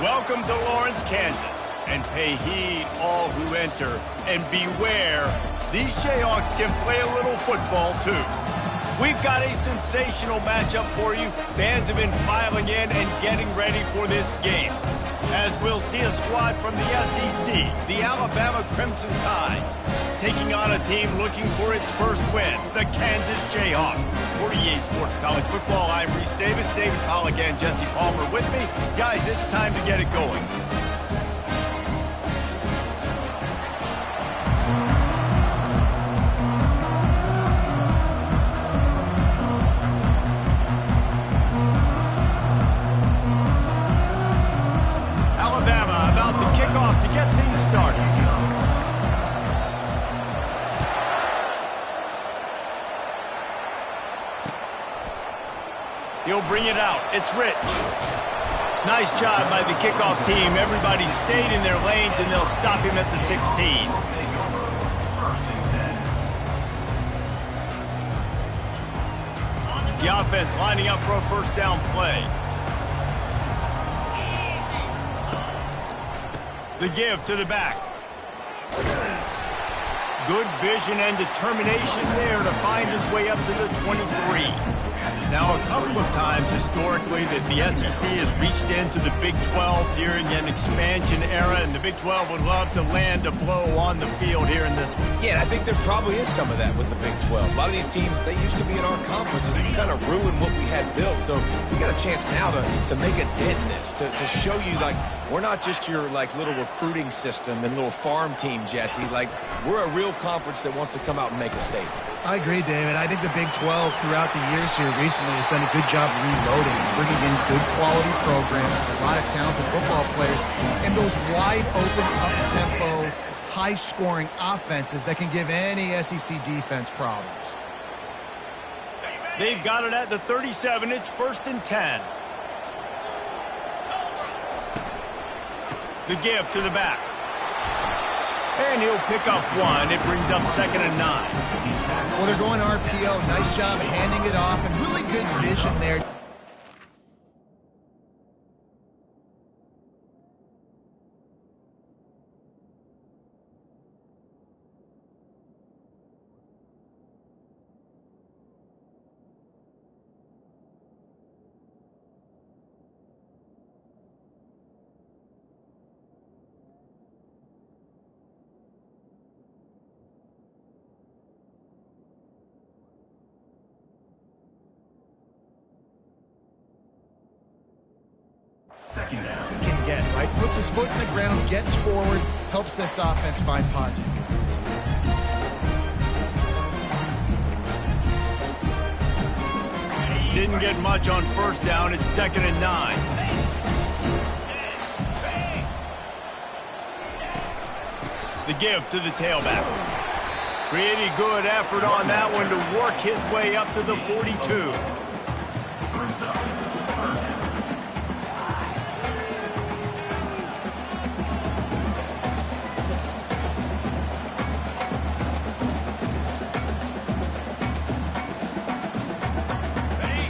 Welcome to Lawrence, Kansas, and pay heed all who enter, and beware, these Jayhawks can play a little football too. We've got a sensational matchup for you. Fans have been filing in and getting ready for this game, as we'll see a squad from the SEC, the Alabama Crimson Tide, taking on a team looking for its first win, the Kansas Jayhawks. For EA Sports College Football, I'm Reese Davis, David Pollack, and Jesse Palmer with me. Guys, it's time to get it going. Alabama about to kick off to get things started. He'll bring it out. It's Rich. Nice job by the kickoff team. Everybody stayed in their lanes, and they'll stop him at the 16. The offense lining up for a first down play. The give to the back. Good vision and determination there to find his way up to the 23. Now, a couple of times historically that the SEC has reached into the Big 12 during an expansion era, and the Big 12 would love to land a blow on the field here in this one. Yeah, and I think there probably is some of that with the Big 12. A lot of these teams, they used to be in our conference, and they've kind of ruined what we had built. So we got a chance now to make a dent in this, to show you, like, we're not just your, like, little recruiting system and little farm team, Jesse. Like, we're a real conference that wants to come out and make a statement. I agree, David. I think the Big 12 throughout the years here recently has done a good job reloading, bringing in good quality programs with a lot of talented football players and those wide open, up-tempo, high-scoring offenses that can give any SEC defense problems. They've got it at the 37. It's 1st and 10. The give to the back. And he'll pick up one. It brings up 2nd and 9. Well, they're going RPO. Nice job handing it off, and really good vision there. Can get, right? Puts his foot in the ground, gets forward, helps this offense find positive points. Didn't get much on 1st down. It's 2nd and 9. The give to the tailback. Pretty good effort on that one to work his way up to the 42.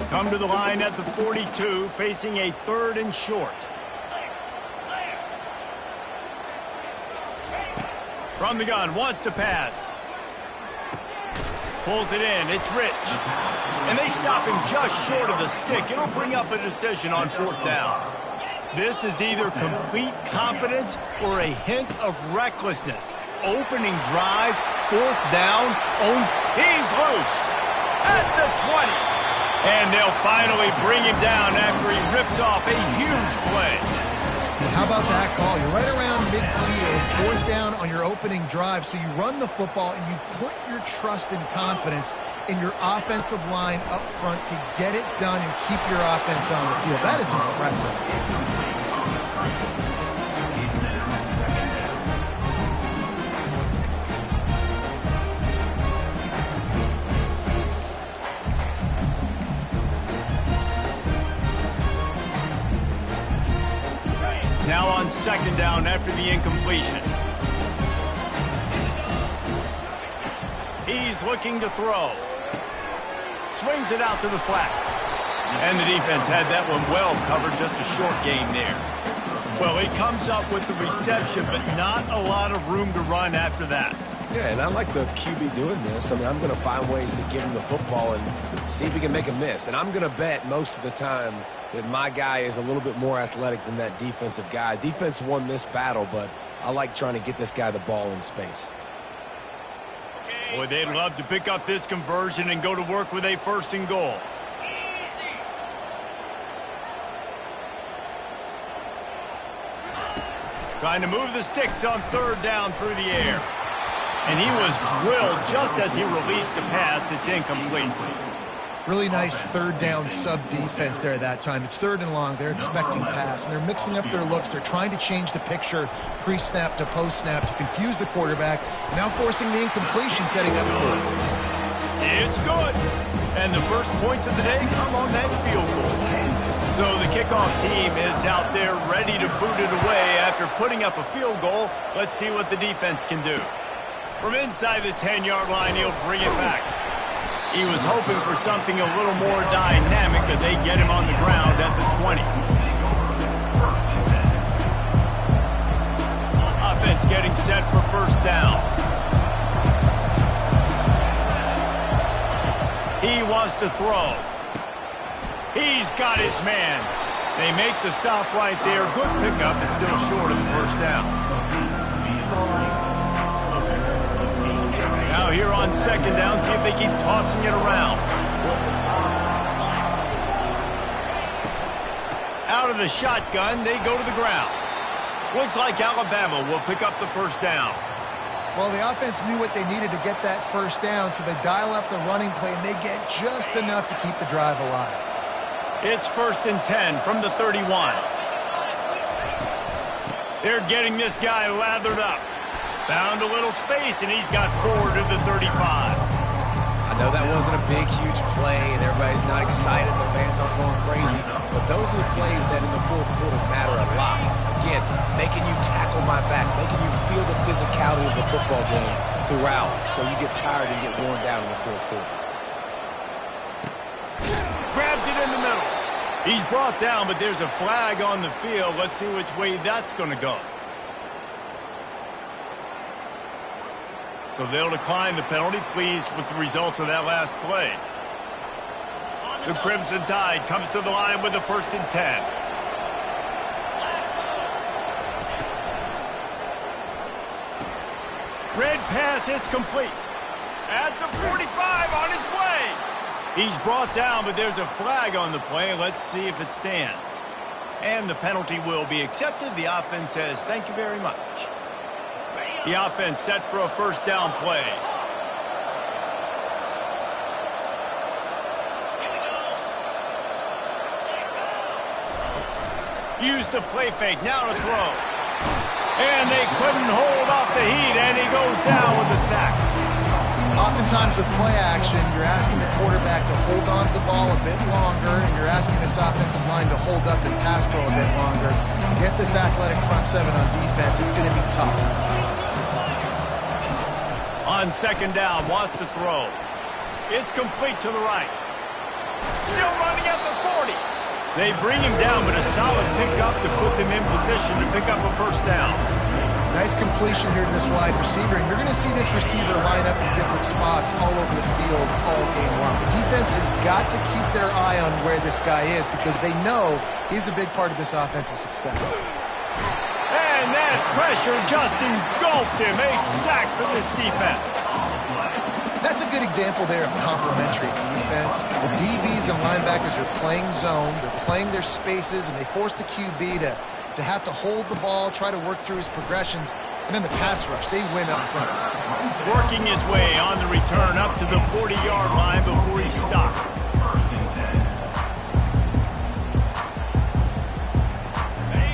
Come to the line at the 42, facing a 3rd and short. From the gun, wants to pass. Pulls it in, it's Rich. And they stop him just short of the stick. It'll bring up a decision on 4th down. This is either complete confidence or a hint of recklessness. Opening drive, 4th down, he's loose at the 20. And they'll finally bring him down after he rips off a huge play. And how about that call? You're right around midfield, 4th down on your opening drive, so you run the football and you put your trust and confidence in your offensive line up front to get it done and keep your offense on the field. That is impressive. Now on 2nd down after the incompletion. He's looking to throw. Swings it out to the flat. And the defense had that one well covered, just a short gain there. Well, he comes up with the reception, but not a lot of room to run after that. Yeah, and I like the QB doing this. I mean, I'm going to find ways to give him the football and see if he can make a miss. And I'm going to bet most of the time that my guy is a little bit more athletic than that defensive guy. Defense won this battle, but I like trying to get this guy the ball in space. Boy, they'd love to pick up this conversion and go to work with a 1st and goal. Trying to move the sticks on 3rd down through the air. And he was drilled just as he released the pass. It's incomplete. Really nice 3rd down sub-defense there that time. It's 3rd and long. They're expecting pass, and they're mixing up their looks. They're trying to change the picture pre-snap to post-snap to confuse the quarterback, now forcing the incompletion, setting up for it. It's good. And the first points of the day come on that field goal. So the kickoff team is out there ready to boot it away after putting up a field goal. Let's see what the defense can do. From inside the 10-yard line, he'll bring it back. He was hoping for something a little more dynamic, that they get him on the ground at the 20. Offense getting set for 1st down. He wants to throw. He's got his man. They make the stop right there. Good pickup. It's still short of the 1st down. Now here on 2nd down, see if they keep tossing it around. Out of the shotgun, they go to the ground. Looks like Alabama will pick up the 1st down. Well, the offense knew what they needed to get that 1st down, so they dial up the running play, and they get just enough to keep the drive alive. It's 1st and 10 from the 31. They're getting this guy lathered up. Found a little space, and he's got 4 to the 35. I know that wasn't a big, huge play, and everybody's not excited. The fans aren't going crazy. But those are the plays that in the 4th quarter matter a lot. Again, making you tackle my back, making you feel the physicality of the football game throughout, so you get tired and get worn down in the 4th quarter. Grabs it in the middle. He's brought down, but there's a flag on the field. Let's see which way that's going to go. So they'll decline the penalty, pleased with the results of that last play. The Crimson Tide comes to the line with the 1st and 10. Red pass, it's complete. At the 45, on his way. He's brought down, but there's a flag on the play. Let's see if it stands. And the penalty will be accepted. The offense says, thank you very much. The offense set for a 1st down play. Use the play fake, now to throw. And they couldn't hold off the heat, and he goes down with the sack. Oftentimes with play action, you're asking the quarterback to hold on to the ball a bit longer, and you're asking this offensive line to hold up and pass pro a bit longer. Against this athletic front 7 on defense, it's going to be tough. On 2nd down, wants to throw. It's complete to the right. Still running at the 40. They bring him down, but a solid pickup to put them in position to pick up a 1st down. Nice completion here to this wide receiver, and you're going to see this receiver line up in different spots all over the field all game long. The defense has got to keep their eye on where this guy is because they know he's a big part of this offense's success. And that pressure just engulfed him. A sack for this defense. That's a good example there of complementary defense. The DBs and linebackers are playing zone, they're playing their spaces, and they force the QB to have to hold the ball, try to work through his progressions, and then the pass rush, they win up front. Working his way on the return up to the 40-yard line before he stopped.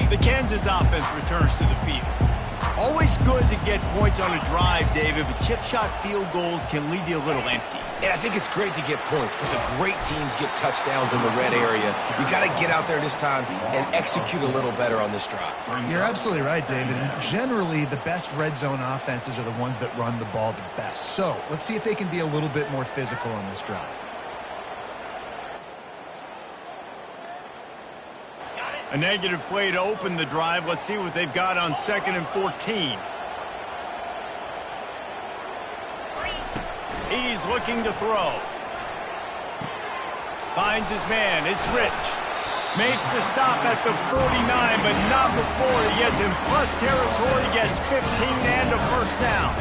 The Kansas offense returns to the field. Always good to get points on a drive, David, but chip shot field goals can leave you a little empty. And I think it's great to get points, but the great teams get touchdowns in the red area. You got to get out there this time and execute a little better on this drive. You're absolutely right, David. And generally, the best red zone offenses are the ones that run the ball the best. So let's see if they can be a little bit more physical on this drive. A negative play to open the drive. Let's see what they've got on 2nd and 14. He's looking to throw. Finds his man. It's Rich. Makes the stop at the 49, but not before he gets in plus territory, gets 15 and a first down.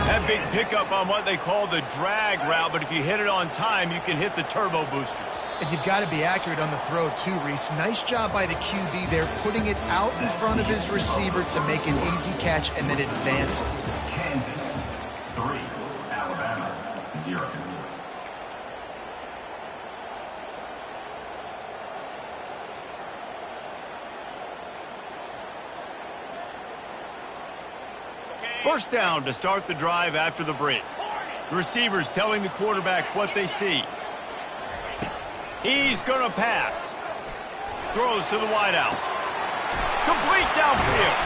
That big pickup on what they call the drag route, but if you hit it on time, you can hit the turbo boosters. And you've got to be accurate on the throw, too, Reese. Nice job by the QB there, putting it out in front of his receiver to make an easy catch and then advance it. Kansas 3, Alabama 0. First down to start the drive after the break. The receivers telling the quarterback what they see. He's going to pass. Throws to the wideout. Complete downfield.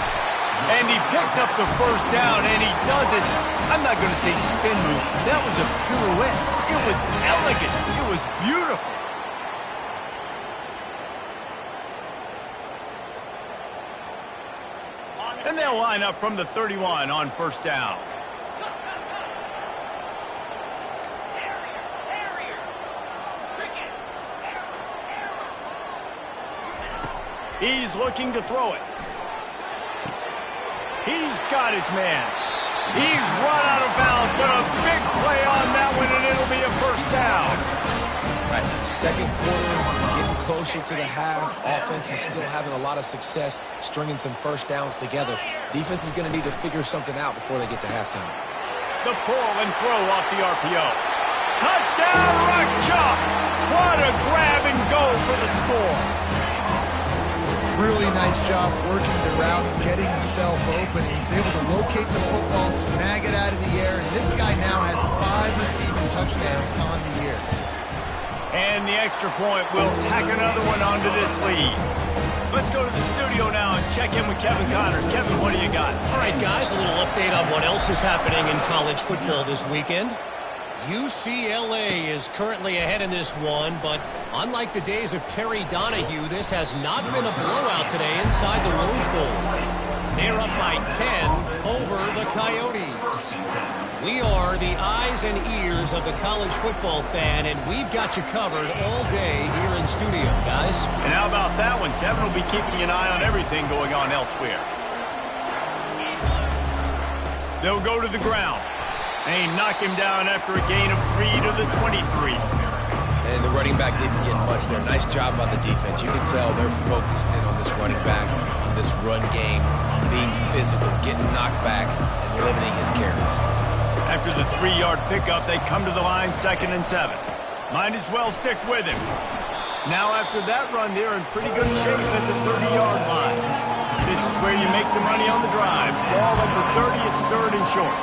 And he picks up the first down, and he does it. I'm not going to say spin move. That was a pirouette. It was elegant. It was beautiful. And they'll line up from the 31 on first down. He's looking to throw it. He's got his man. He's run out of bounds, but a big play on that one, and it'll be a first down. Right, second quarter, getting closer to the half. Offense is still having a lot of success stringing some first downs together. Defense is going to need to figure something out before they get to halftime. The pull and throw off the RPO. Touchdown, Rock Chop! What a grab and go for the score. Really nice job working the route and getting himself open. He was able to locate the football, snag it out of the air, and this guy now has 5 receiving touchdowns on the year. And the extra point will tack another one onto this lead. Let's go to the studio now and check in with Kevin Connors. Kevin, what do you got? All right, guys, a little update on what else is happening in college football this weekend. UCLA is currently ahead in this one, but unlike the days of Terry Donahue, this has not been a blowout today inside the Rose Bowl. They're up by 10 over the Coyotes. We are the eyes and ears of the college football fan, and we've got you covered all day here in studio, guys. And how about that one? Kevin will be keeping an eye on everything going on elsewhere. They'll go to the ground. They knock him down after a gain of 3 to the 23. And the running back didn't get much there. Nice job by the defense. You can tell they're focused in on this running back, on this run game, being physical, getting knockbacks, and limiting his carries. After the 3-yard pickup, they come to the line 2nd and 7. Might as well stick with him. Now after that run, they're in pretty good shape at the 30-yard line. This is where you make the money on the drive. Ball at the 30, it's 3rd and short.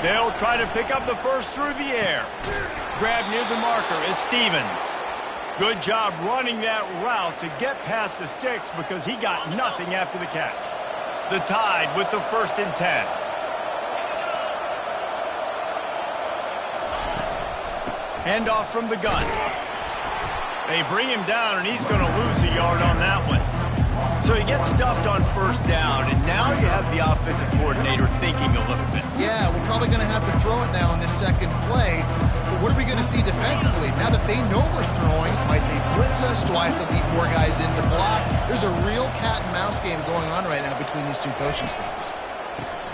They'll try to pick up the first through the air. Grab near the marker is Stevens. Good job running that route to get past the sticks because he got nothing after the catch. The Tide with the 1st and 10. Hand off from the gun. They bring him down, and he's going to lose a yard on that one. So he gets stuffed on first down, and now you have the offensive coordinator thinking a little bit. Yeah, we're probably going to have to throw it now in this second play. But what are we going to see defensively? Now that they know we're throwing, might they blitz us? Do I have to leave more guys in the block? There's a real cat and mouse game going on right now between these two coaching staffs.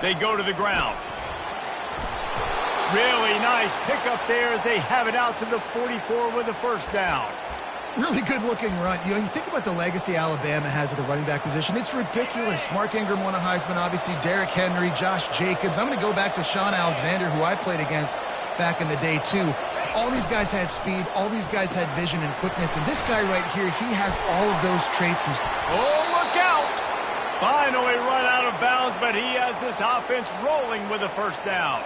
They go to the ground. Really nice pickup there as they have it out to the 44 with a first down. Really good-looking run. You know, you think about the legacy Alabama has at the running back position. It's ridiculous. Mark Ingram won a Heisman, obviously. Derrick Henry, Josh Jacobs. I'm going to go back to Sean Alexander, who I played against back in the day, too. All these guys had speed. All these guys had vision and quickness. And this guy right here, he has all of those traits. Oh, look out! Finally run out of bounds, but he has this offense rolling with a first down.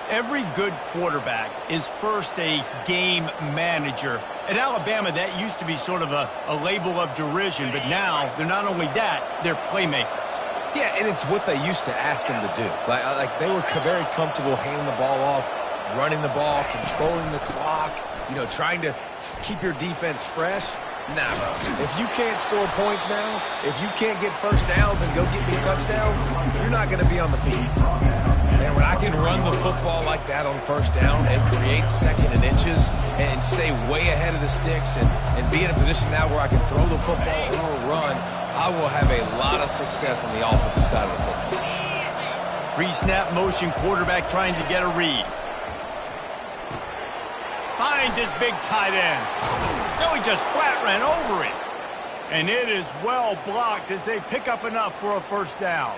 Every good quarterback is first a game manager. At Alabama, that used to be sort of a label of derision, but now they're not only that, they're playmakers. Yeah, and it's what they used to ask them to do. Like they were very comfortable handing the ball off, running the ball, controlling the clock, you know, trying to keep your defense fresh. Nah, bro. If you can't score points now, if you can't get first downs and go get me touchdowns, you're not going to be on the field. Man, when I can run the football like that on first down and create second and inches and stay way ahead of the sticks and be in a position now where I can throw the football or run, I will have a lot of success on the offensive side of the football. Pre-snap motion quarterback trying to get a read. Finds his big tight end. No, he just flat ran over it. And it is well blocked as they pick up enough for a first down.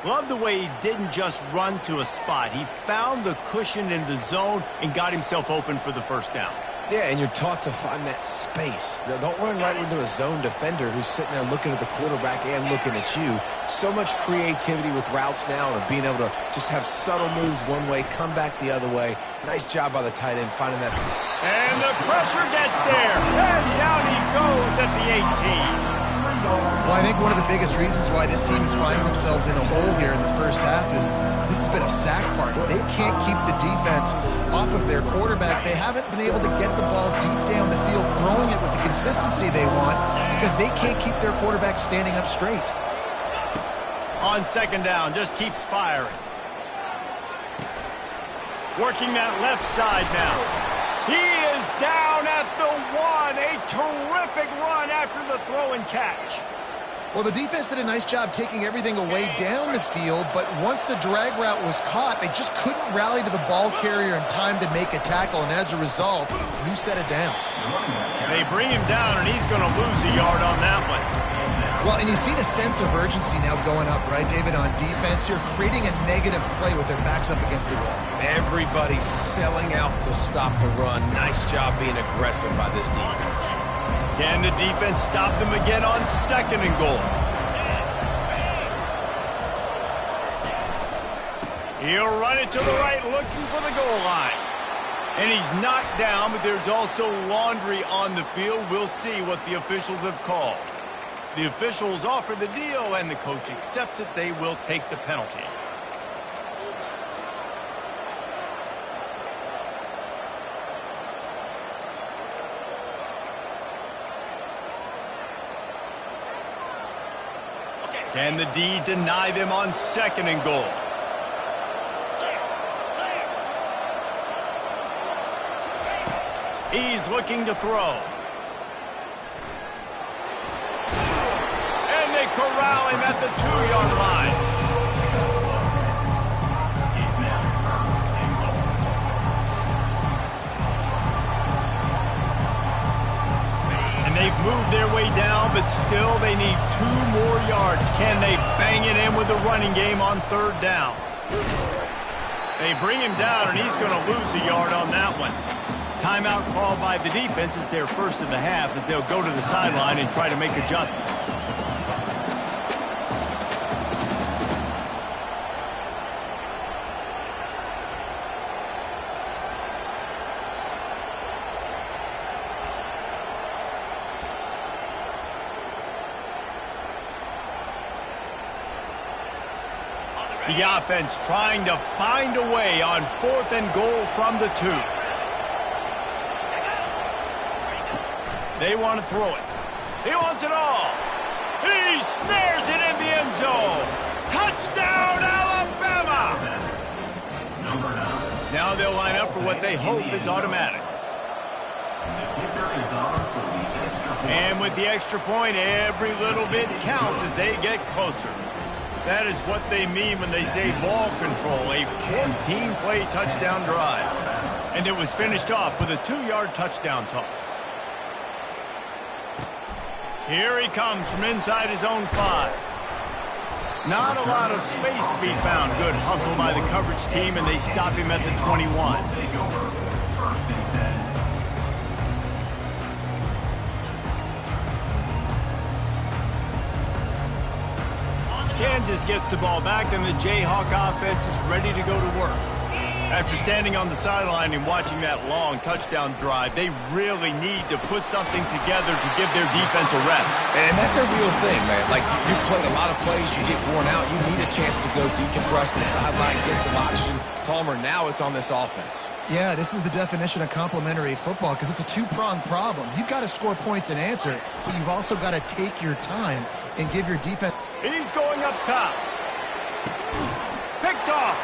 Love the way he didn't just run to a spot. He found the cushion in the zone and got himself open for the first down. Yeah, and you're taught to find that space. Don't run right into a zone defender who's sitting there looking at the quarterback and looking at you. So much creativity with routes now and being able to just have subtle moves one way, come back the other way. Nice job by the tight end finding that. And the pressure gets there. And down he goes at the 18. Well, I think one of the biggest reasons why this team is finding themselves in a hole here in the first half is this has been a sack party. They can't keep the defense off of their quarterback. They haven't been able to get the ball deep down the field, throwing it with the consistency they want because they can't keep their quarterback standing up straight. On second down, just keeps firing. Working that left side now. He is down at the 1. A terrific run after the throw and catch. Well, the defense did a nice job taking everything away down the field, but once the drag route was caught, they just couldn't rally to the ball carrier in time to make a tackle, and as a result, new set of downs. They bring him down, and he's going to lose a yard on that one. Well, and you see the sense of urgency now going up, right, David, on defense here, creating a negative play with their backs up against the wall. Everybody's selling out to stop the run. Nice job being aggressive by this defense. Can the defense stop them again on second and goal? He'll run it to the right, looking for the goal line. And he's knocked down, but there's also laundry on the field. We'll see what the officials have called. The officials offer the deal, and the coach accepts it. They will take the penalty. Can the D deny them on second and goal? He's looking to throw. And they corral him at the 2-yard line. And they've moved their way down, but still they need 2 more yards. Can they bang it in with the running game on third down? They bring him down, and he's going to lose a yard on that one. Timeout called by the defense. It's their first of the half as they'll go to the sideline and try to make adjustments. The offense trying to find a way on 4th and goal from the 2. They want to throw it. He wants it all. He snares it in the end zone. Touchdown, Alabama! Now they'll line up for what they hope is automatic. And with the extra point, every little bit counts as they get closer. That is what they mean when they say ball control, a 14-play touchdown drive. And it was finished off with a 2-yard touchdown toss. Here he comes from inside his own 5. Not a lot of space to be found. Good hustle by the coverage team, and they stop him at the 21. Kansas gets the ball back, and the Jayhawk offense is ready to go to work. After standing on the sideline and watching that long touchdown drive, they really need to put something together to give their defense a rest. And that's a real thing, man. Like, you played a lot of plays, you get worn out, you need a chance to go decompress on the sideline, get some oxygen. Palmer, now it's on this offense. Yeah, this is the definition of complementary football because it's a two-pronged problem. You've got to score points and answer, but you've also got to take your time and give your defense... He's going up top. Picked off.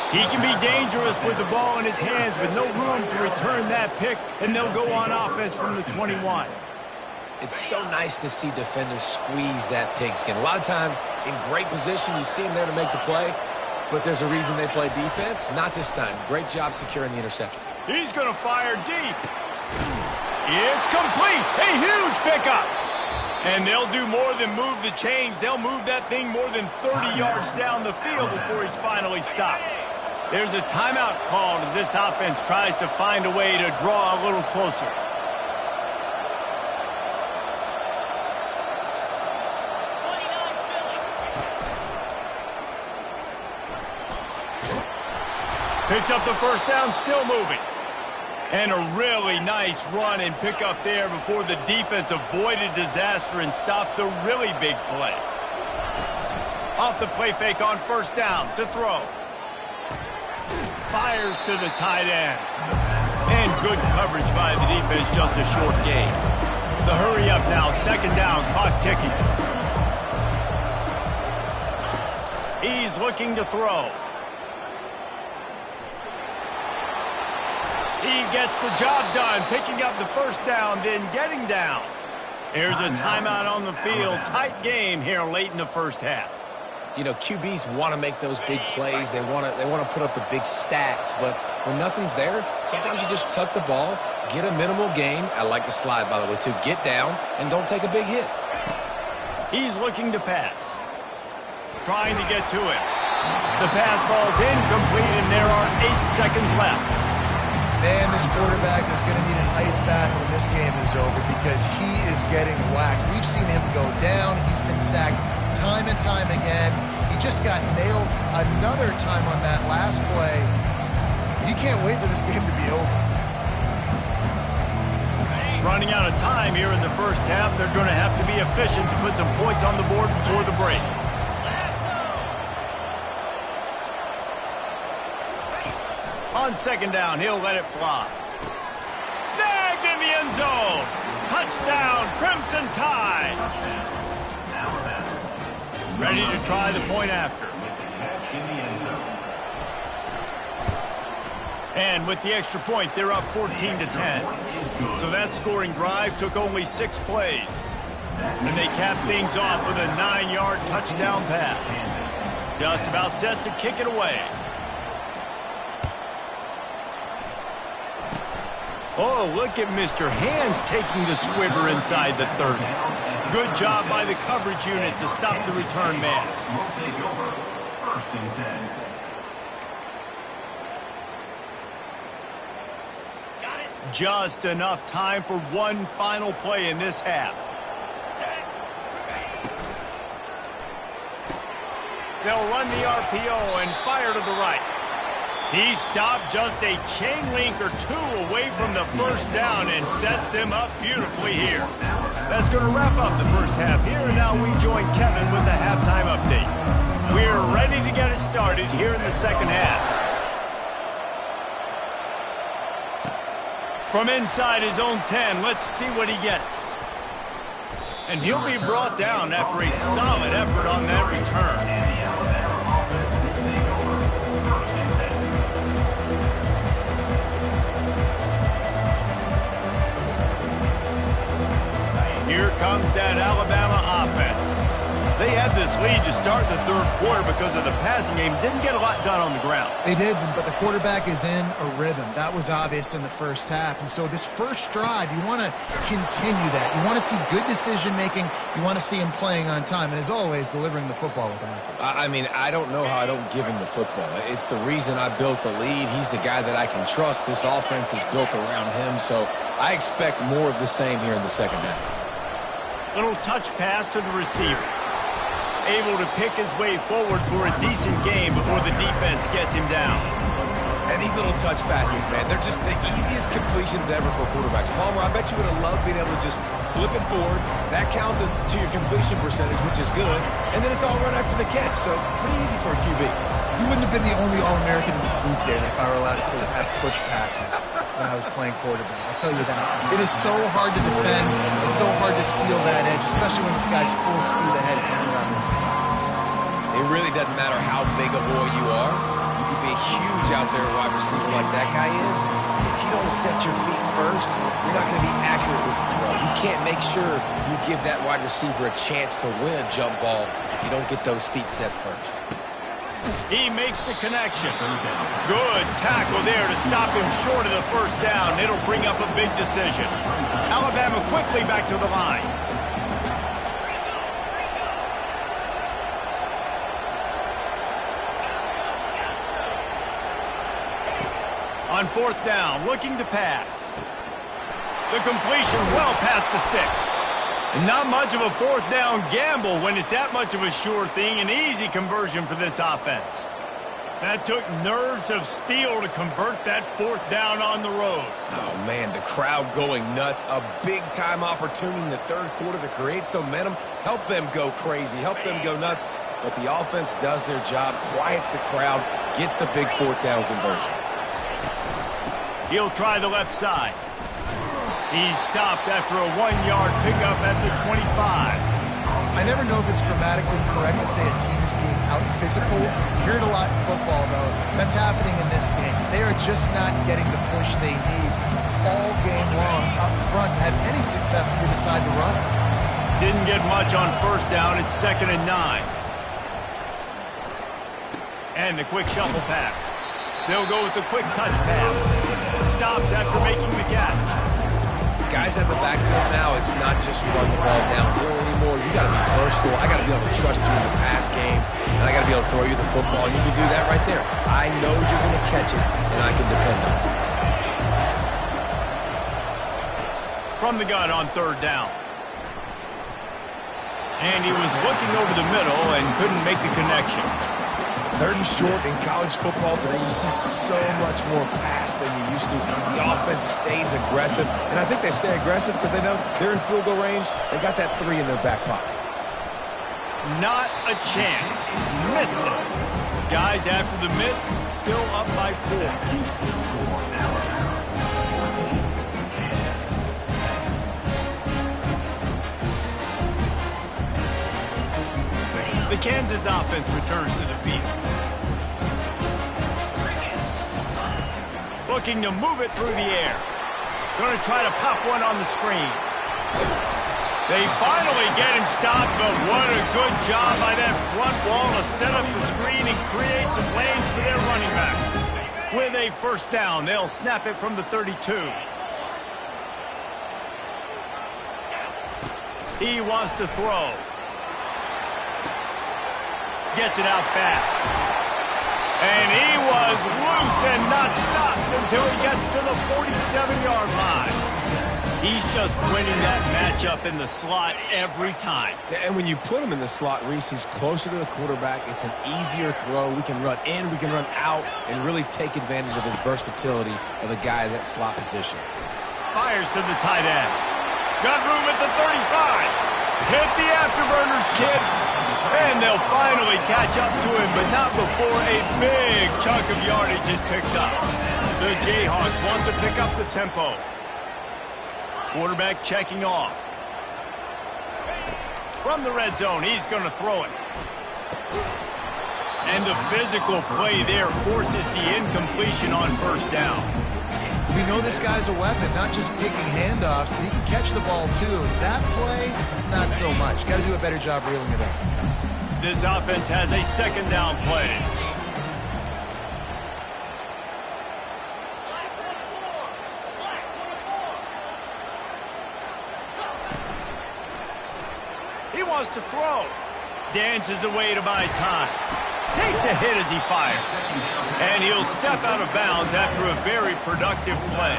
He can be dangerous with the ball in his hands, but no room to return that pick, and they'll go on offense from the 21. It's so nice to see defenders squeeze that pigskin. A lot of times, in great position, you see them there to make the play, but there's a reason they play defense. Not this time. Great job securing the interception. He's going to fire deep. It's complete. A huge pickup. And they'll do more than move the chains. They'll move that thing more than 30 yards down the field before he's finally stopped. There's a timeout called as this offense tries to find a way to draw a little closer. Picks up the first down, still moving. And a really nice run and pick up there before the defense avoided disaster and stopped the really big play. Off the play fake on first down to throw. Fires to the tight end. And good coverage by the defense, just a short gain. The hurry up now, second down, clock ticking. He's looking to throw. He gets the job done, picking up the first down, then getting down. Here's a timeout on the field. Tight game here late in the first half. You know, QBs want to make those big plays. They want to put up the big stats. But when nothing's there, sometimes you just tuck the ball, get a minimal gain. I like the slide, by the way, too. Get down and don't take a big hit. He's looking to pass. Trying to get to it. The pass falls incomplete, and there are 8 seconds left. Man, this quarterback is going to need an ice bath when this game is over because he is getting whacked. We've seen him go down. He's been sacked time and time again. He just got nailed another time on that last play. He can't wait for this game to be over. Running out of time here in the first half. They're going to have to be efficient to put some points on the board before the break. On second down, he'll let it fly. Snagged in the end zone. Touchdown, Crimson Tide. Ready to try the point after. And with the extra point, they're up 14-10. So that scoring drive took only 6 plays. And they capped things off with a 9-yard touchdown pass. Just about set to kick it away. Oh, look at Mr. Hands taking the squibber inside the 30. Good job by the coverage unit to stop the return man. Will take over. First and 10. Just enough time for one final play in this half. They'll run the RPO and fire to the right. He stopped just a chain link or 2 away from the first down and sets them up beautifully here. That's going to wrap up the first half here, and now we join Kevin with the halftime update. We're ready to get it started here in the second half. From inside his own 10, let's see what he gets. And he'll be brought down after a solid effort on that return. Here comes that Alabama offense. They had this lead to start the third quarter because of the passing game. Didn't get a lot done on the ground. They did, but the quarterback is in a rhythm. That was obvious in the first half. And so this first drive, you want to continue that. You want to see good decision-making. You want to see him playing on time. And as always, delivering the football with accuracy. I mean, I don't know how I don't give him the football. It's the reason I built the lead. He's the guy that I can trust. This offense is built around him. So I expect more of the same here in the second half. Little touch pass to the receiver. able to pick his way forward for a decent game before the defense gets him down. And these little touch passes, man, they're just the easiest completions ever for quarterbacks. Palmer, I bet you would have loved being able to just flip it forward. That counts as to your completion percentage, which is good. And then it's all run after the catch, so pretty easy for a QB. You wouldn't have been the only All-American in this booth, David, if I were allowed to have push passes when I was playing quarterback. I'll tell you that. It is so hard to defend. It's so hard to seal that edge, especially when this guy's full speed ahead coming around the inside. It really doesn't matter how big a boy you are. You could be huge out there wide receiver like that guy is. If you don't set your feet first, you're not going to be accurate with the throw. You can't make sure you give that wide receiver a chance to win a jump ball if you don't get those feet set first. He makes the connection. Good tackle there to stop him short of the first down. It'll bring up a big decision. Alabama quickly back to the line. On fourth down, looking to pass. The completion well past the sticks. And not much of a fourth down gamble when it's that much of a sure thing. An easy conversion for this offense. That took nerves of steel to convert that fourth down on the road. Oh, man, the crowd going nuts. A big-time opportunity in the third quarter to create some momentum. Help them go crazy. Help them go nuts. But the offense does their job, quiets the crowd, gets the big fourth down conversion. He'll try the left side. He's stopped after a 1-yard pickup at the 25. I never know if it's grammatically correct to say a team is being out-physical. You hear it a lot in football, though. That's happening in this game. They are just not getting the push they need all game long up front to have any success when they decide to run. Didn't get much on first down. It's 2nd and 9. And the quick shuffle pass. They'll go with the quick touch pass. Stopped after making the catch. Guys at the backfield now, it's not just run the ball downhill anymore. You got to be versatile. I got to be able to trust you in the pass game, and I got to be able to throw you the football, and you can do that right there. I know you're going to catch it, and I can depend on it. From the gun on third down. And he was looking over the middle and couldn't make the connection. Third and short in college football today, you see so much more pass than you used to. The offense stays aggressive, and I think they stay aggressive because they know they're in field goal range. They got that 3 in their back pocket. Not a chance. Missed it. Guys after the miss, still up by 4. The Kansas offense returns to the field. Looking to move it through the air. Going to try to pop one on the screen. They finally get him stopped, but what a good job by that front wall to set up the screen and create some lanes for their running back. With a first down, they'll snap it from the 32. He wants to throw. Gets it out fast. And he was loose and not stopped until he gets to the 47-yard line. He's just winning that matchup in the slot every time. And when you put him in the slot, Reese, he's closer to the quarterback. It's an easier throw. We can run in, we can run out, and really take advantage of his versatility of the guy in that slot position. Fires to the tight end. Got room at the 35. Hit the afterburners, kid. And they'll finally catch up to him, but not before a big chunk of yardage is picked up. The Jayhawks want to pick up the tempo. Quarterback checking off. From the red zone, he's going to throw it. And the physical play there forces the incompletion on first down. We know this guy's a weapon, not just taking handoffs, but he can catch the ball too. That play, not so much. Got to do a better job reeling it up. This offense has a second down play. He wants to throw. Dances away to buy time. Takes a hit as he fires. And he'll step out of bounds after a very productive play.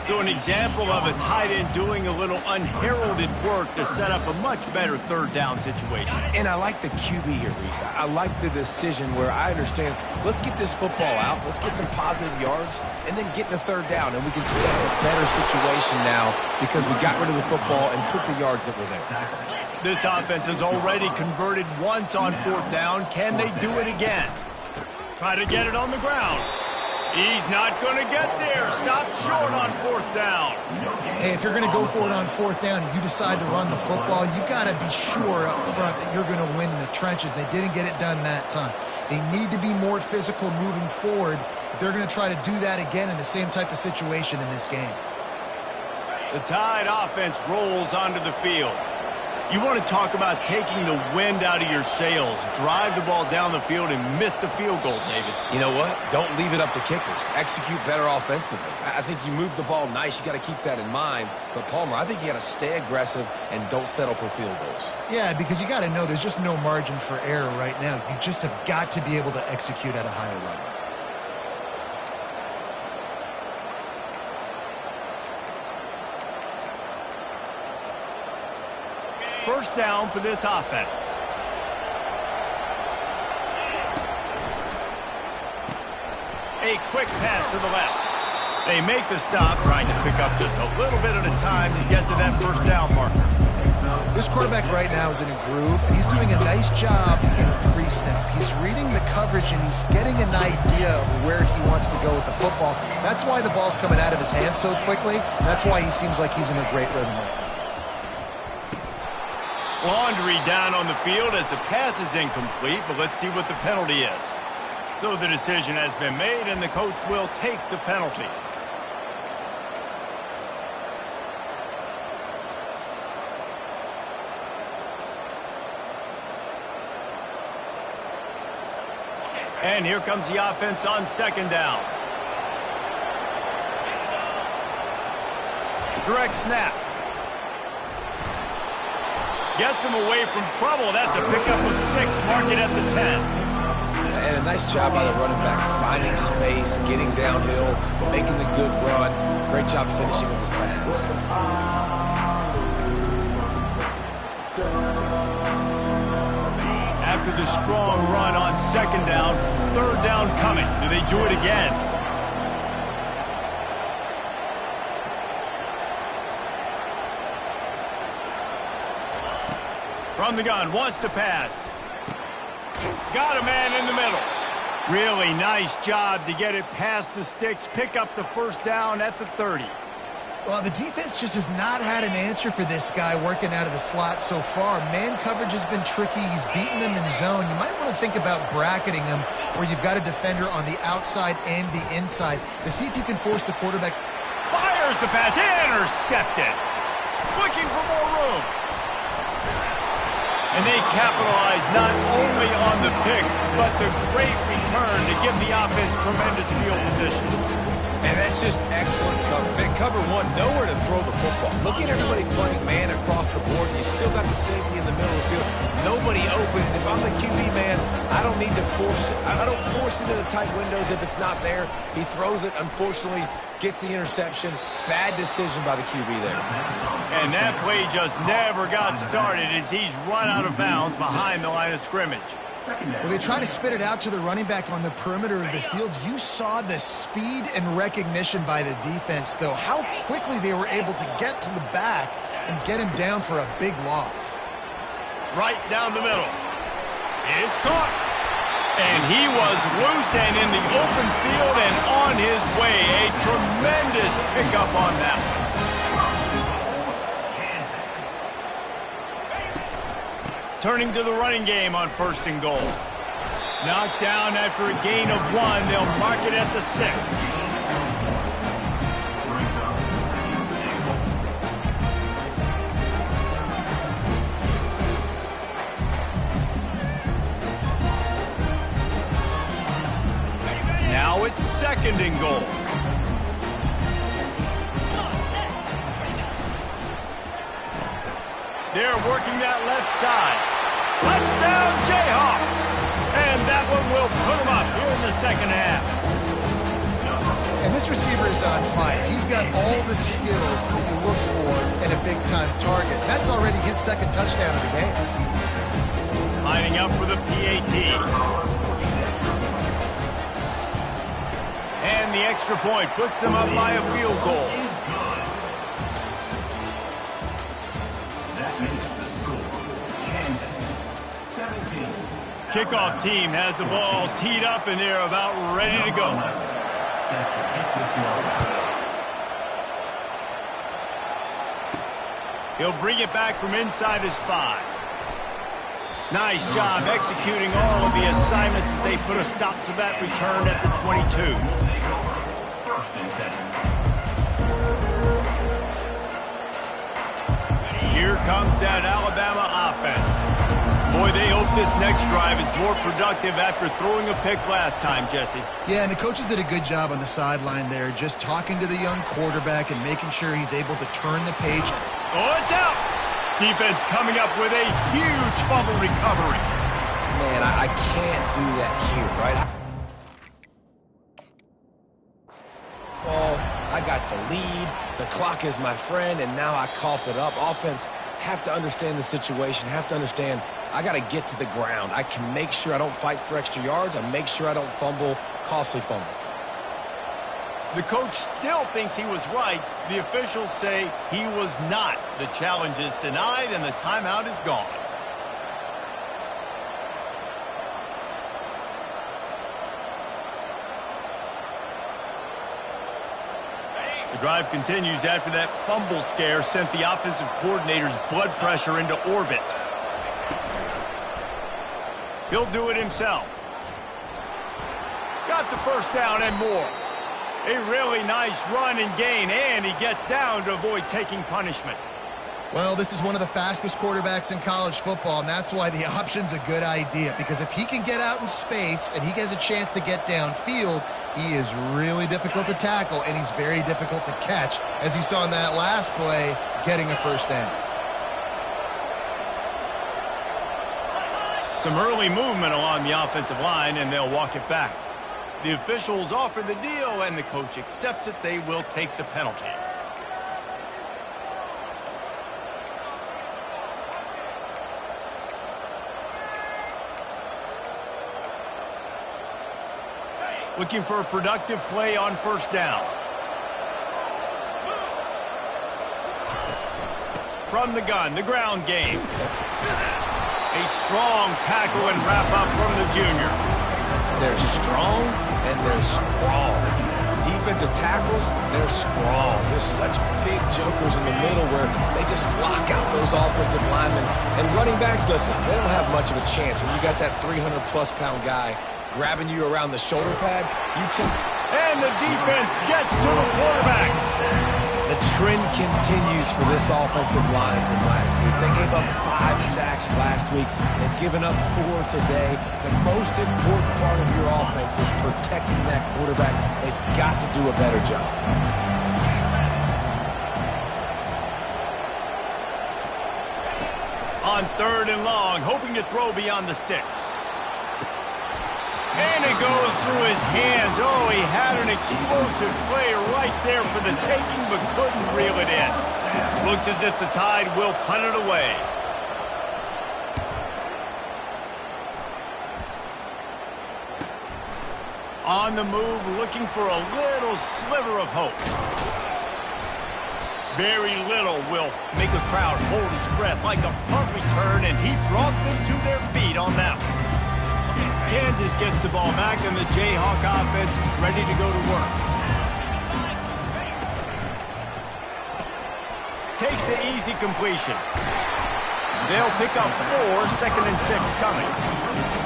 So an example of a tight end doing a little unheralded work to set up a much better third down situation. And I like the QB here, Reese. I like the decision where I understand, let's get this football out, let's get some positive yards, and then get to third down, and we can stay in a better situation now because we got rid of the football and took the yards that were there. This offense has already converted once on fourth down. Can they do it again? Try to get it on the ground. He's not going to get there. Stopped short on fourth down. Hey, if you're going to go for it on fourth down and you decide to run the football, you've got to be sure up front that you're going to win in the trenches. They didn't get it done that time. They need to be more physical moving forward if they're going to try to do that again in the same type of situation in this game. The Tide offense rolls onto the field. You want to talk about taking the wind out of your sails. Drive the ball down the field and miss the field goal, David. You know what? Don't leave it up to kickers. Execute better offensively. I think you move the ball nice. You got to keep that in mind. But, Palmer, I think you got to stay aggressive and don't settle for field goals. Yeah, because you got to know there's just no margin for error right now. You just have got to be able to execute at a higher level. First down for this offense. A quick pass to the left. They make the stop, trying to pick up just a little bit at a time to get to that first down marker. This quarterback right now is in a groove, and he's doing a nice job in pre-snap. He's reading the coverage, and he's getting an idea of where he wants to go with the football. That's why the ball's coming out of his hands so quickly. That's why he seems like he's in a great rhythm right now. Laundry down on the field as the pass is incomplete, but let's see what the penalty is. So the decision has been made, and the coach will take the penalty. And here comes the offense on second down. Direct snap. Gets him away from trouble. That's a pickup of 6. Mark it at the 10. And a nice job by the running back, finding space, getting downhill, making the good run. Great job finishing with his pads. After the strong run on second down, third down coming. Do they do it again? From the gun, wants to pass. Got a man in the middle. Really nice job to get it past the sticks, pick up the first down at the 30. Well, the defense just has not had an answer for this guy working out of the slot so far. Man coverage has been tricky. He's beaten them in zone. You might want to think about bracketing him where you've got a defender on the outside and the inside to see if you can force the quarterback. Fires the pass, intercepted. Looking for more room. And they capitalize not only on the pick, but the great return to give the offense tremendous field position. And that's just excellent cover. Man, cover one, nowhere to throw the football. Look at everybody playing man across the board. You still got the safety in the middle of the field. Nobody open. If I'm the QB man, I don't need to force it. I don't force it into tight windows if it's not there. He throws it, unfortunately, gets the interception. Bad decision by the QB there. And that play just never got started as he's run out of bounds behind the line of scrimmage. Well, they try to spit it out to the running back on the perimeter of the field. You saw the speed and recognition by the defense, though, how quickly they were able to get to the back and get him down for a big loss. Right down the middle. It's caught. And he was loose and in the open field and on his way. A tremendous pickup on that one. Turning to the running game on first and goal. Knocked down after a gain of 1. They'll mark it at the 6. Now it's second and goal. They're working that left side. Touchdown, Jayhawks! And that one will put them up here in the second half. And this This receiver is on fire. He's got all the skills that you look for in a big-time target. That's already his second touchdown of the game. Lining up for the PAT. And the extra point puts them up by a field goal. That makes the score. Kansas 17. Kickoff team has the ball teed up and they're about ready to go. Set to kick this one. He'll bring it back from inside his 5. Nice job executing all of the assignments as they put a stop to that return at the 22. First and 7. Here comes that Alabama offense. Boy, they hope this next drive is more productive after throwing a pick last time, Jesse. Yeah, and the coaches did a good job on the sideline there, just talking to the young quarterback and making sure he's able to turn the page. Oh, it's out! Defense coming up with a huge fumble recovery. Man, I can't do that here, right? Oh, I got the lead. The clock is my friend, and now I cough it up. Offense have to understand the situation, have to understand I got to get to the ground. I can make sure I don't fight for extra yards. I make sure I don't fumble, costly fumble. The coach still thinks he was right. The officials say he was not. The challenge is denied, and the timeout is gone. The drive continues after that fumble scare sent the offensive coordinator's blood pressure into orbit. He'll do it himself. Got the first down and more. A really nice run and gain, and he gets down to avoid taking punishment. Well, this is one of the fastest quarterbacks in college football, and that's why the option's a good idea, because if he can get out in space and he has a chance to get downfield, he is really difficult to tackle, and he's very difficult to catch, as you saw in that last play, getting a first down. Some early movement along the offensive line, and they'll walk it back. The officials offer the deal, and the coach accepts it. They will take the penalty. Looking for a productive play on first down. From the gun, the ground game. A strong tackle and wrap up from the junior. They're strong and they're scrawl. Defensive tackles, they're scrawl. There's such big jokers in the middle where they just lock out those offensive linemen. And running backs, listen, they don't have much of a chance. When you got that 300-plus pound guy grabbing you around the shoulder pad, you take... And the defense gets to the quarterback. The trend continues for this offensive line from last week. They gave up 5 sacks last week. They've given up 4 today. The most important part of your offense is protecting that quarterback. They've got to do a better job. On 3rd and long, hoping to throw beyond the sticks. And it goes through his hands. Oh, he had an explosive play right there for the taking, but couldn't reel it in. Looks as if the Tide will punt it away. On the move, looking for a little sliver of hope. Very little will make a crowd hold its breath like a punt return, and he brought them to their feet on that one. Kansas gets the ball back, and the Jayhawk offense is ready to go to work. Takes the easy completion. They'll pick up 4, 2nd and 6 coming.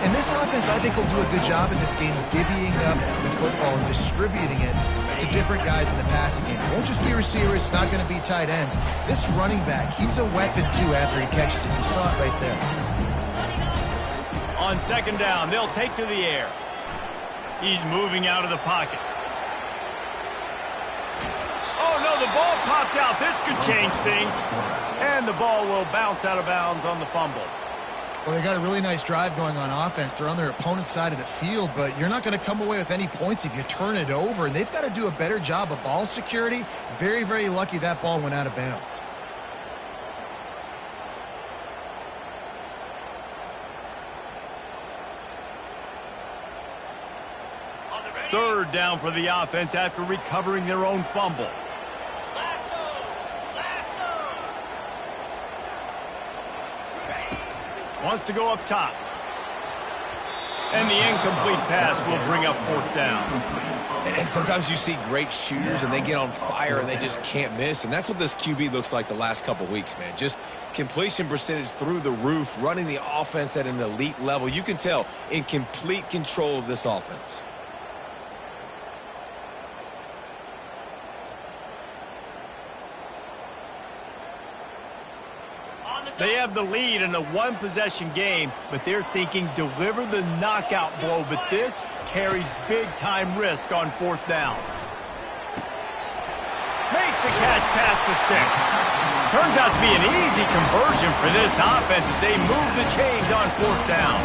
And this offense, I think, will do a good job in this game divvying up the football and distributing it to different guys in the passing game. It won't just be receivers. It's not going to be tight ends. This running back, he's a weapon, too, after he catches it. You saw it right there. On 2nd down, they'll take to the air. He's moving out of the pocket. Oh, no, the ball popped out. This could change things. And the ball will bounce out of bounds on the fumble. Well, they got a really nice drive going on offense. They're on their opponent's side of the field, but you're not going to come away with any points if you turn it over. And they've got to do a better job of ball security. Very, very lucky that ball went out of bounds. Third down for the offense after recovering their own fumble. Wants to go up top. And the incomplete pass will bring up fourth down. And sometimes you see great shooters and they get on fire and they just can't miss. And that's what this QB looks like the last couple weeks, man. Just completion percentage through the roof, running the offense at an elite level. You can tell in complete control of this offense. They have the lead in a one-possession game, but they're thinking deliver the knockout blow. But this carries big-time risk on fourth down. Makes the catch past the sticks. Turns out to be an easy conversion for this offense as they move the chains on fourth down.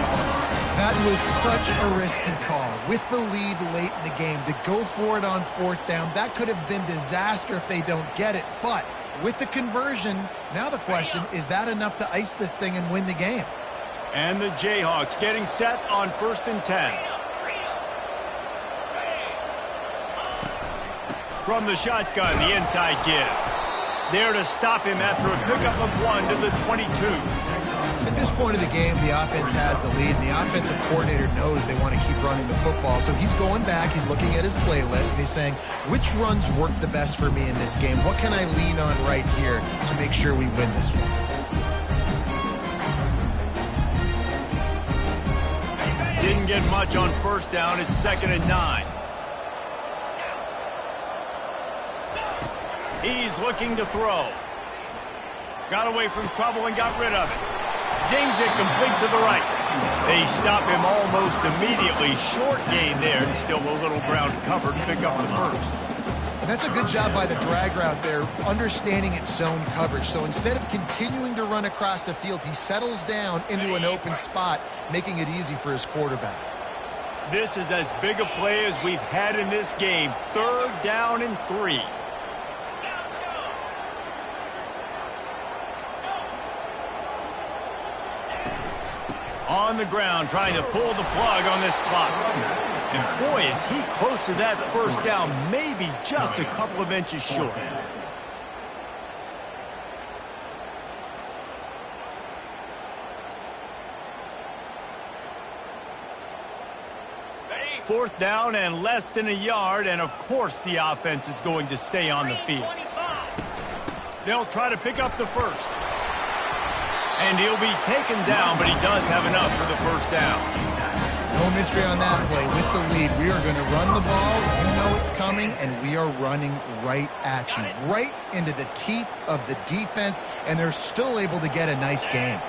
That was such a risky call. With the lead late in the game, to go for it on fourth down, that could have been disaster if they don't get it. But with the conversion, now the question, is that enough to ice this thing and win the game? And the Jayhawks getting set on 1st and 10. From the shotgun, the inside give. There to stop him after a pickup of 1 to the 22. At this point of the game, the offense has the lead, and the offensive coordinator knows they want to keep running the football. So he's going back, he's looking at his playlist, and he's saying, which runs work the best for me in this game? What can I lean on right here to make sure we win this one? Didn't get much on first down. It's 2nd and 9. He's looking to throw. Got away from trouble and got rid of it. Zings it complete to the right. They stop him almost immediately. Short gain there, and still a little ground covered to pick up the first. And that's a good job by the drag route there, understanding its zone coverage. So instead of continuing to run across the field, he settles down into an open spot, making it easy for his quarterback. This is as big a play as we've had in this game. 3rd down and 3. On the ground, trying to pull the plug on this clock. And boy, is he close to that first down, maybe just a couple of inches short. Fourth down and less than a yard, and of course the offense is going to stay on the field. They'll try to pick up the first. And he'll be taken down, but he does have enough for the first down. No mystery on that play. With the lead, we are going to run the ball. You know it's coming, and we are running right at you, right into the teeth of the defense, and they're still able to get a nice gain.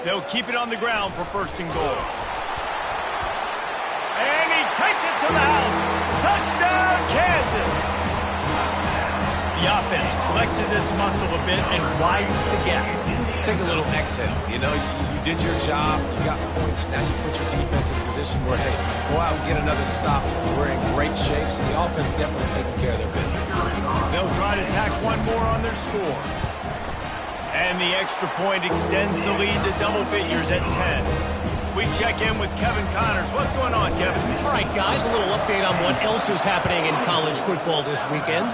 They'll keep it on the ground for 1st and goal. And he takes it to the house. Touchdown, Kansas! The offense flexes its muscle a bit and widens the gap. Take a little exhale. You know, you did your job. You got points. Now you put your defense in a position where, hey, go out and get another stop. We're in great shape, so the offense definitely taking care of their business. They'll try to tack one more on their score. And the extra point extends the lead to double figures at 10. We check in with Kevin Connors. What's going on, Kevin? All right, guys, a little update on what else is happening in college football this weekend.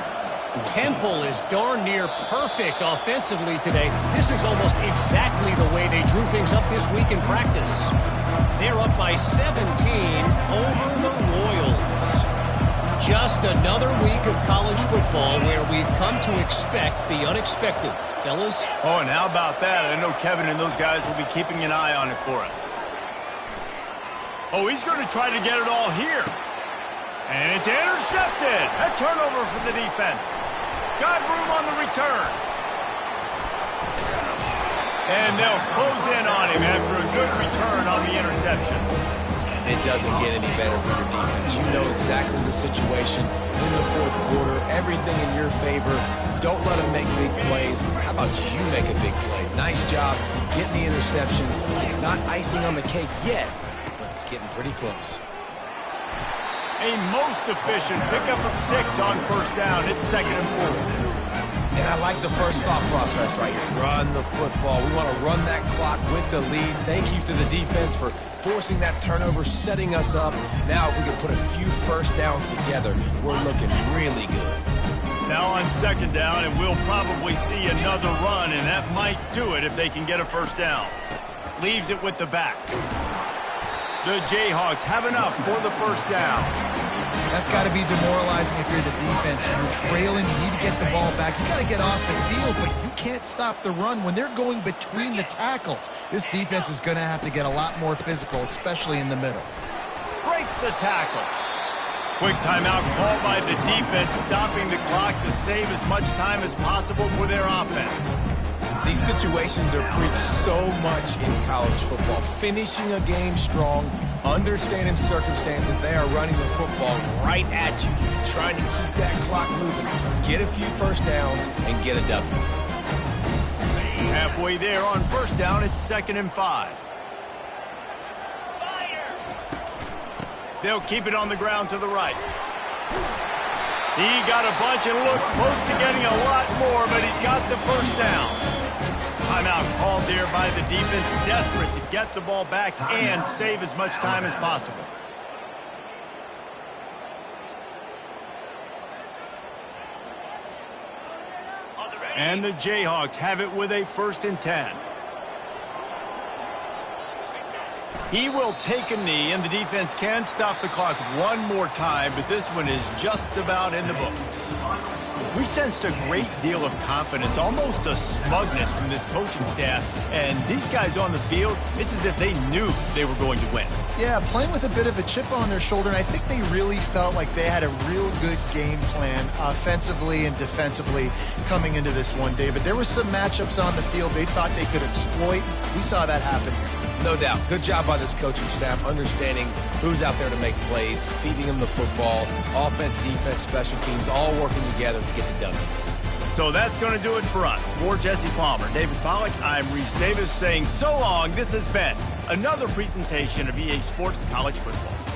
Temple is darn near perfect offensively today. This is almost exactly the way they drew things up this week in practice. They're up by 17 over the Royals. Just another week of college football where we've come to expect the unexpected. Fellas? Oh, and how about that? I know Kevin and those guys will be keeping an eye on it for us. Oh, he's going to try to get it all here. And it's intercepted. A turnover for the defense. Got room on the return. And they'll close in on him after a good return on the interception. It doesn't get any better for your defense. You know exactly the situation in the 4th quarter. Everything in your favor. Don't let them make big plays. How about you make a big play? Nice job getting the interception. It's not icing on the cake yet, but it's getting pretty close. A most efficient pickup of 6 on first down. It's 2nd and 4. And I like the first thought process right here. Run the football. We want to run that clock with the lead. Thank you to the defense for forcing that turnover, setting us up. Now if we can put a few first downs together, we're looking really good. Now on 2nd down, and we'll probably see another run, and that might do it if they can get a first down. Leaves it with the back. The Jayhawks have enough for the first down. That's got to be demoralizing if you're the defense. You're trailing, you need to get the ball back. You got to get off the field, but you can't stop the run when they're going between the tackles. This defense is going to have to get a lot more physical, especially in the middle. Breaks the tackle. Quick timeout called by the defense, stopping the clock to save as much time as possible for their offense. These situations are preached so much in college football. Finishing a game strong, understanding circumstances. They are running the football right at you, trying to keep that clock moving, get a few first downs, and get a W. Halfway there on first down, it's 2nd and 5. They'll keep it on the ground to the right. He got a bunch and looked close to getting a lot more, but he's got the first down. Timeout called there by the defense, desperate to get the ball back and save as much time as possible. And the Jayhawks have it with a 1st and 10. He will take a knee, and the defense can stop the clock one more time, but this one is just about in the books. We sensed a great deal of confidence, almost a smugness from this coaching staff, and these guys on the field, it's as if they knew they were going to win. Yeah, playing with a bit of a chip on their shoulder, and I think they really felt like they had a real good game plan offensively and defensively coming into this one, David. There were some matchups on the field they thought they could exploit. We saw that happen here. No doubt. Good job by this coaching staff, understanding who's out there to make plays, feeding them the football, offense, defense, special teams, all working together to get the W. So that's going to do it for us. For Jesse Palmer, David Pollack, I'm Reese Davis saying so long. This has been another presentation of EA Sports College Football.